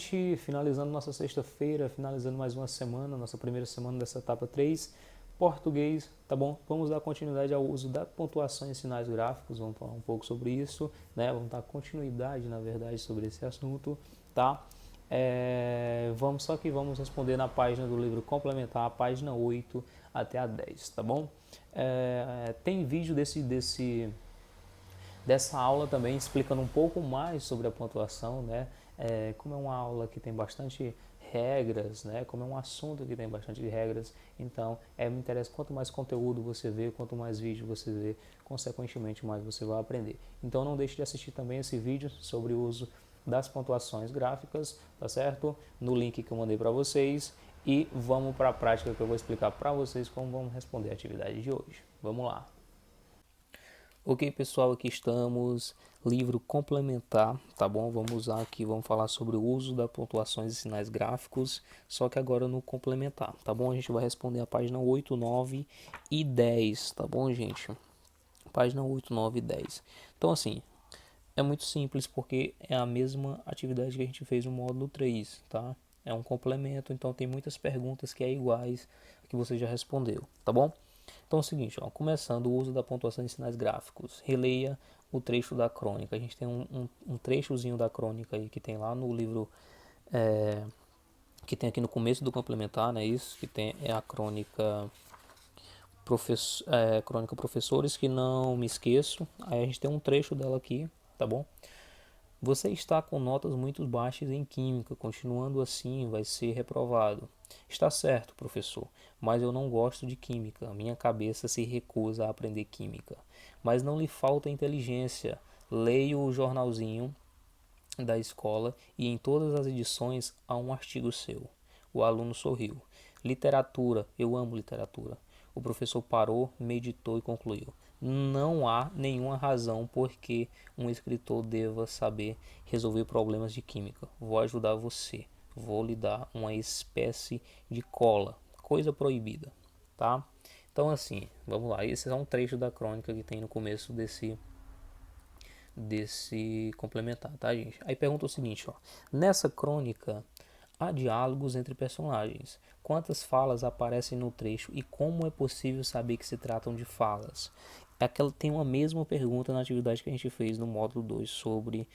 gente, finalizando nossa sexta-feira, finalizando mais uma semana, nossa primeira semana dessa etapa 3, português, tá bom? Vamos dar continuidade ao uso da pontuação em sinais gráficos, vamos falar um pouco sobre isso, né? Vamos dar continuidade, na verdade, sobre esse assunto, tá? Vamos responder na página do livro complementar, a página 8 até a 10, tá bom? Tem vídeo dessa aula também explicando um pouco mais sobre a pontuação, né? Como é uma aula que tem bastante regras, né? Como é um assunto que tem bastante regras, então me interessa quanto mais conteúdo você vê, quanto mais vídeo você vê, consequentemente mais você vai aprender. Então não deixe de assistir também esse vídeo sobre o uso das pontuações gráficas, tá certo? No link que eu mandei para vocês, e vamos para a prática que eu vou explicar para vocês como vamos responder a atividade de hoje. Vamos lá. Ok, pessoal, aqui estamos, livro complementar, tá bom? Vamos falar sobre o uso da pontuações e sinais gráficos, só que agora no complementar, tá bom? A gente vai responder a página 8, 9 e 10, tá bom, gente? Página 8, 9 e 10. Então, assim, é muito simples porque é a mesma atividade que a gente fez no módulo 3, tá? É um complemento, então tem muitas perguntas que é iguais que você já respondeu, tá bom? Então é o seguinte, ó, começando o uso da pontuação em sinais gráficos, releia o trecho da crônica. A gente tem um trechozinho da crônica aí que tem lá no livro, que tem aqui no começo do complementar, né? Isso que tem a crônica, crônica Professores que não me esqueço. Aí a gente tem um trecho dela aqui, tá bom? Você está com notas muito baixas em química, continuando assim vai ser reprovado. Está certo, professor, mas eu não gosto de química. Minha cabeça se recusa a aprender química. Mas não lhe falta inteligência. Leio o jornalzinho da escola e em todas as edições há um artigo seu. O aluno sorriu. Literatura, eu amo literatura. O professor parou, meditou e concluiu: não há nenhuma razão por que um escritor deva saber resolver problemas de química. Vou ajudar você. Vou lhe dar uma espécie de cola, coisa proibida, tá? Então assim, vamos lá. Esse é um trecho da crônica que tem no começo desse complementar, tá, gente? Aí pergunta o seguinte, ó: nessa crônica há diálogos entre personagens. Quantas falas aparecem no trecho e como é possível saber que se tratam de falas? Aquela tem uma mesma pergunta na atividade que a gente fez no módulo 2 sobre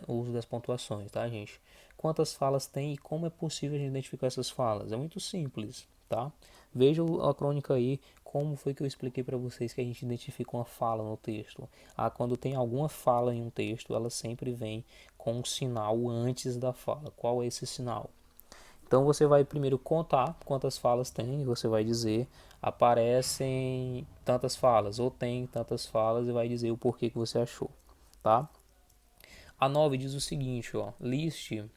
o uso das pontuações, tá, gente? Quantas falas tem e como é possível a gente identificar essas falas? É muito simples, tá? Veja a crônica aí, como foi que eu expliquei para vocês que a gente identifica uma fala no texto. Quando tem alguma fala em um texto, ela sempre vem com um sinal antes da fala. Qual é esse sinal? Então você vai primeiro contar quantas falas tem e você vai dizer aparecem tantas falas ou tem tantas falas e vai dizer o porquê que você achou, tá? A 9 diz o seguinte, ó: deixa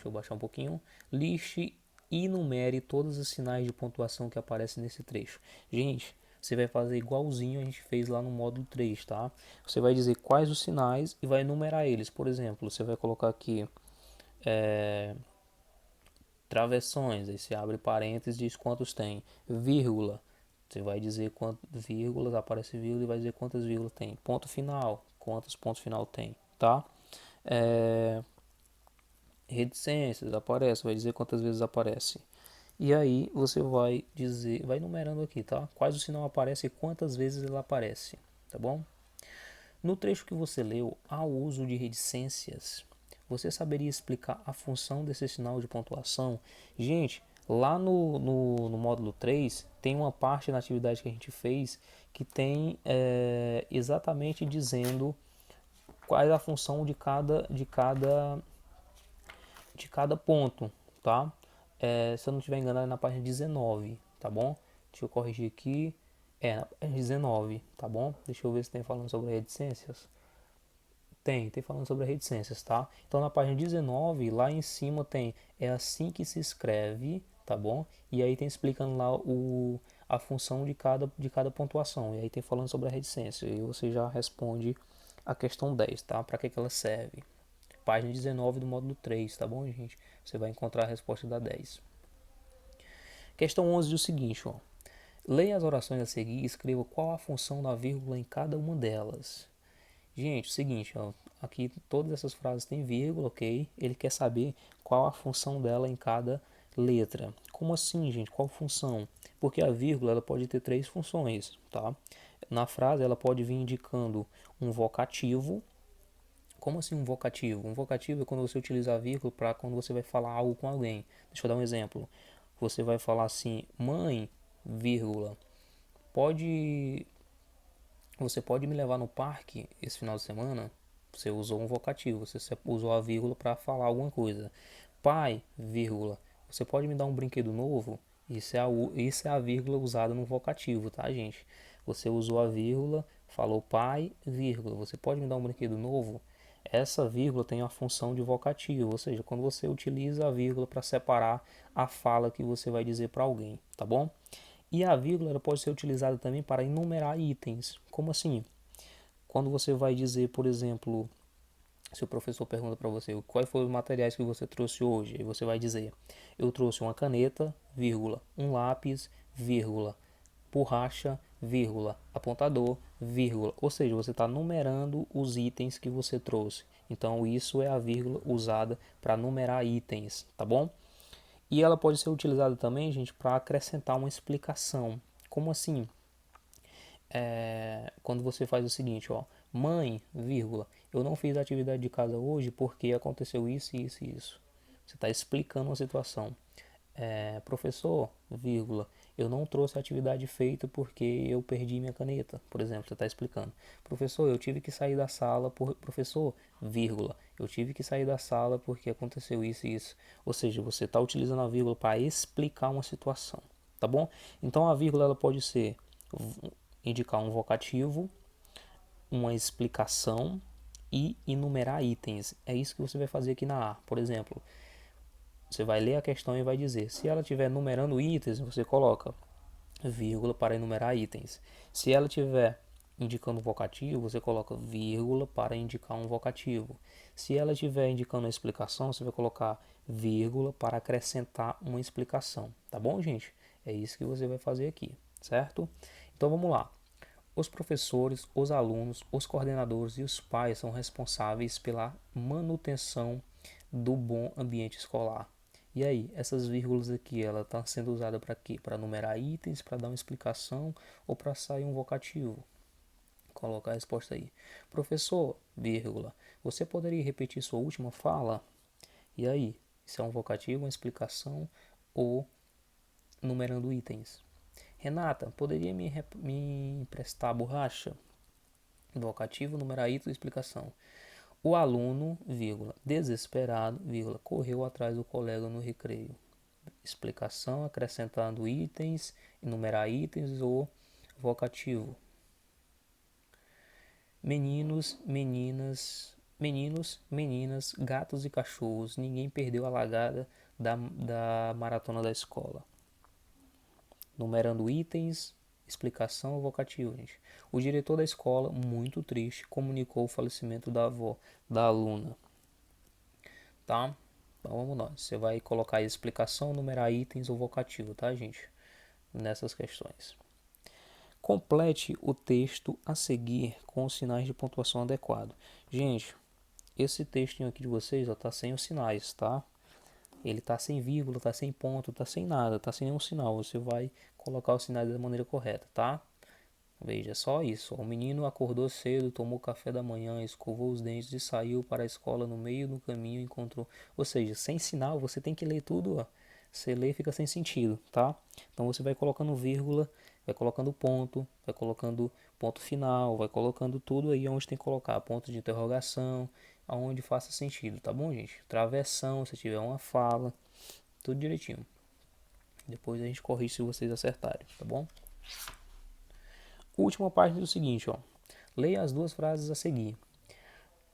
eu baixar um pouquinho, liste e numere todos os sinais de pontuação que aparecem nesse trecho. Gente, você vai fazer igualzinho a gente fez lá no módulo 3, tá? Você vai dizer quais os sinais e vai numerar eles. Por exemplo, você vai colocar aqui travessões, aí você abre parênteses e diz quantos tem. Vírgula, você vai dizer quantas vírgulas, aparece vírgula e vai dizer quantas vírgulas tem. Ponto final, quantos pontos final tem, tá? Reticências, aparece, vai dizer quantas vezes aparece. E aí você vai dizer, vai numerando aqui, tá? Quais o sinal aparece e quantas vezes ele aparece, tá bom? No trecho que você leu, há o uso de reticências. Você saberia explicar a função desse sinal de pontuação? Gente, lá no módulo 3 tem uma parte na atividade que a gente fez que tem exatamente dizendo qual é a função de cada ponto, tá? Se eu não estiver enganado, é na página 19, tá bom? Deixa eu corrigir aqui. Na página 19, tá bom? Deixa eu ver se tem falando sobre reticências. Tem falando sobre reticências, tá? Então na página 19, lá em cima tem é assim que se escreve, tá bom? E aí tem explicando lá a função de cada pontuação. E aí tem falando sobre a reticência. E você já responde a questão 10, tá? Para que ela serve? Página 19 do módulo 3, tá bom, gente? Você vai encontrar a resposta da 10. Questão 11 diz o seguinte, ó: leia as orações a seguir e escreva qual a função da vírgula em cada uma delas. Gente, o seguinte, ó, aqui todas essas frases têm vírgula, ok? Ele quer saber qual a função dela em cada letra. Como assim, gente? Qual função? Porque a vírgula ela pode ter três funções, tá? Na frase ela pode vir indicando um vocativo. Como assim um vocativo? Um vocativo é quando você utiliza a vírgula para quando você vai falar algo com alguém. Deixa eu dar um exemplo. Você vai falar assim, mãe, vírgula, pode, você pode me levar no parque esse final de semana? Você usou um vocativo, você usou a vírgula para falar alguma coisa. Pai, vírgula, você pode me dar um brinquedo novo? Isso é a vírgula usada no vocativo, tá, gente? Você usou a vírgula, falou pai, vírgula, você pode me dar um brinquedo novo? Essa vírgula tem a função de vocativo, ou seja, quando você utiliza a vírgula para separar a fala que você vai dizer para alguém, tá bom? E a vírgula ela pode ser utilizada também para enumerar itens. Como assim? Quando você vai dizer, por exemplo, se o professor pergunta para você quais foram os materiais que você trouxe hoje, aí você vai dizer: eu trouxe uma caneta, vírgula, um lápis, vírgula, borracha, vírgula, apontador, vírgula. Ou seja, você está numerando os itens que você trouxe. Então isso é a vírgula usada para numerar itens, tá bom? E ela pode ser utilizada também, gente, para acrescentar uma explicação. Como assim? Quando você faz o seguinte, ó, mãe, vírgula, eu não fiz a atividade de casa hoje porque aconteceu isso, isso e isso. Você está explicando uma situação. Professor, vírgula, eu não trouxe a atividade feita porque eu perdi minha caneta, por exemplo, você está explicando. Professor, eu tive que sair da sala professor, vírgula, eu tive que sair da sala porque aconteceu isso e isso. Ou seja, você está utilizando a vírgula para explicar uma situação, tá bom? Então a vírgula ela pode ser indicar um vocativo, uma explicação e enumerar itens. É isso que você vai fazer aqui na A. Por exemplo, você vai ler a questão e vai dizer, se ela estiver numerando itens, você coloca vírgula para enumerar itens. Se ela estiver indicando um vocativo, você coloca vírgula para indicar um vocativo. Se ela estiver indicando uma explicação, você vai colocar vírgula para acrescentar uma explicação. Tá bom, gente? É isso que você vai fazer aqui, certo? Então vamos lá. Os professores, os alunos, os coordenadores e os pais são responsáveis pela manutenção do bom ambiente escolar. E aí, essas vírgulas aqui, ela está sendo usada para quê? Para numerar itens, para dar uma explicação ou para sair um vocativo? Coloca a resposta aí. Professor, vírgula, você poderia repetir sua última fala? E aí, isso é um vocativo, uma explicação ou numerando itens? Renata, poderia me emprestar a borracha? Vocativo, numerar item, explicação. O aluno, vírgula, desesperado, vírgula, correu atrás do colega no recreio. Explicação, acrescentando itens, enumerar itens ou vocativo. Meninos, meninas, gatos e cachorros. Ninguém perdeu a largada da maratona da escola. Numerando itens, explicação ou vocativo, gente. O diretor da escola, muito triste, comunicou o falecimento da avó da aluna. Tá? Então vamos lá. Você vai colocar aí explicação, numerar itens ou vocativo, tá, gente? Nessas questões. Complete o texto a seguir com os sinais de pontuação adequados. Gente, esse textinho aqui de vocês está sem os sinais, tá? Ele está sem vírgula, está sem ponto, está sem nada, está sem nenhum sinal. Você vai colocar os sinais da maneira correta, tá? Veja, só isso. O menino acordou cedo, tomou café da manhã, escovou os dentes e saiu para a escola. No meio do caminho encontrou. Ou seja, sem sinal, você tem que ler tudo. Ó. Você lê e fica sem sentido, tá? Então você vai colocando vírgula, vai colocando ponto, vai colocando ponto final, vai colocando tudo aí onde tem que colocar ponto de interrogação, aonde faça sentido, tá bom, gente? Travessão, se tiver uma fala, tudo direitinho. Depois a gente corrige se vocês acertarem, tá bom? Última parte do seguinte, ó. Leia as duas frases a seguir.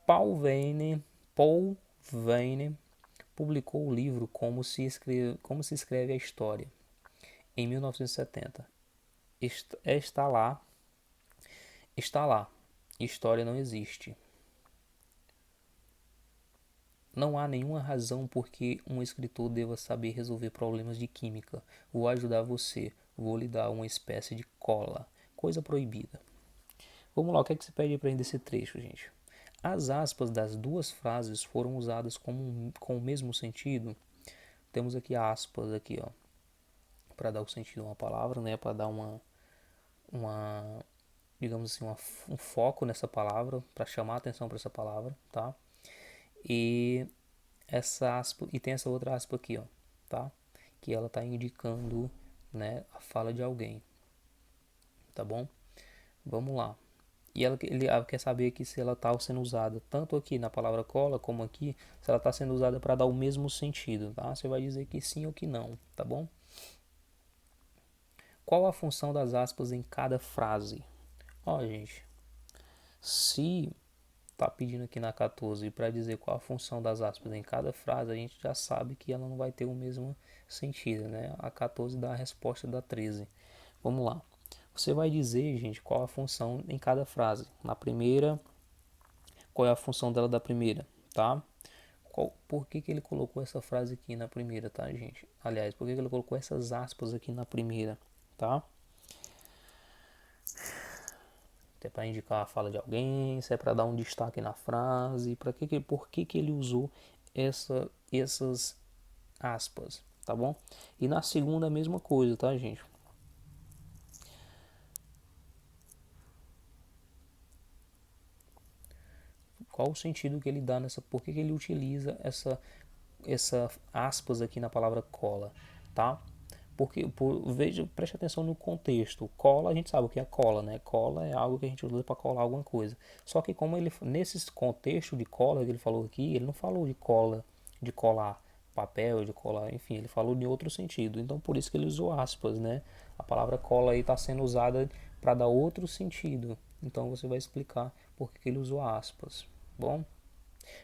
Paul Vane publicou o livro Como se escreve a História, em 1970. Está lá. História não existe. Não há nenhuma razão por que um escritor deva saber resolver problemas de química. Vou ajudar você. Vou lhe dar uma espécie de cola. Coisa proibida. Vamos lá, o que é que você pede para desse trecho, gente? As aspas das duas frases foram usadas com o mesmo sentido. Temos aqui aspas aqui, ó, para dar o sentido a uma palavra, né, para dar uma digamos assim, um foco nessa palavra, para chamar a atenção para essa palavra, tá? E essa aspa, e tem essa outra aspa aqui, ó, tá? Que ela está indicando, né, a fala de alguém, tá bom? Vamos lá. E ela quer saber aqui se ela está sendo usada tanto aqui na palavra cola como aqui, se ela está sendo usada para dar o mesmo sentido, tá? Você vai dizer que sim ou que não, tá bom? Qual a função das aspas em cada frase? Ó, gente, se tá pedindo aqui na 14 para dizer qual a função das aspas em cada frase, a gente já sabe que ela não vai ter o mesmo sentido, né? A 14 dá a resposta da 13. Vamos lá. Você vai dizer, gente, qual a função em cada frase. Na primeira, qual é a função dela da primeira, tá? Por que ele colocou essa frase aqui na primeira, tá, gente? Aliás, por que ele colocou essas aspas aqui na primeira, tá? Se é para indicar a fala de alguém, se é para dar um destaque na frase, por que ele usou essas aspas, tá bom? E na segunda a mesma coisa, tá, gente? Qual o sentido que ele dá nessa, por que ele utiliza essa aspas aqui na palavra cola, tá? Porque, veja, preste atenção no contexto. Cola, a gente sabe o que é cola, né? Cola é algo que a gente usa para colar alguma coisa. Só que como ele, nesse contexto de cola que ele falou aqui, ele não falou de cola, de colar papel, de colar, enfim, ele falou de outro sentido. Então, por isso que ele usou aspas, né? A palavra cola aí está sendo usada para dar outro sentido. Então, você vai explicar por que ele usou aspas. Bom?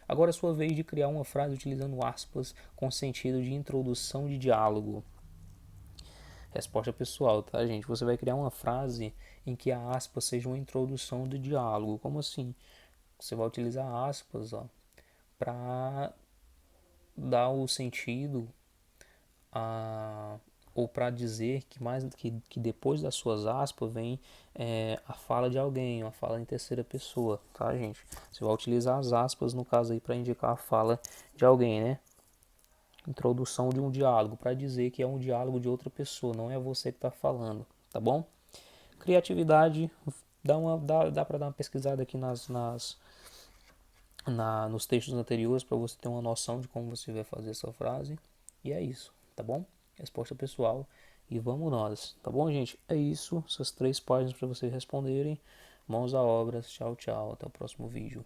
Agora é sua vez de criar uma frase utilizando aspas com sentido de introdução de diálogo. Resposta pessoal, tá, gente? Você vai criar uma frase em que a aspa seja uma introdução do diálogo. Como assim? Você vai utilizar aspas, ó, para dar o sentido a ou para dizer que que depois das suas aspas vem a fala de alguém, uma fala em terceira pessoa, tá, gente? Você vai utilizar as aspas no caso aí para indicar a fala de alguém, né? Introdução de um diálogo para dizer que é um diálogo de outra pessoa, não é você que está falando, tá bom? Criatividade, dá para dar uma pesquisada aqui nos textos anteriores para você ter uma noção de como você vai fazer essa frase. E é isso, tá bom? Resposta pessoal. E vamos nós, tá bom, gente? É isso, essas 3 páginas para vocês responderem. Mãos à obra, tchau, tchau. Até o próximo vídeo.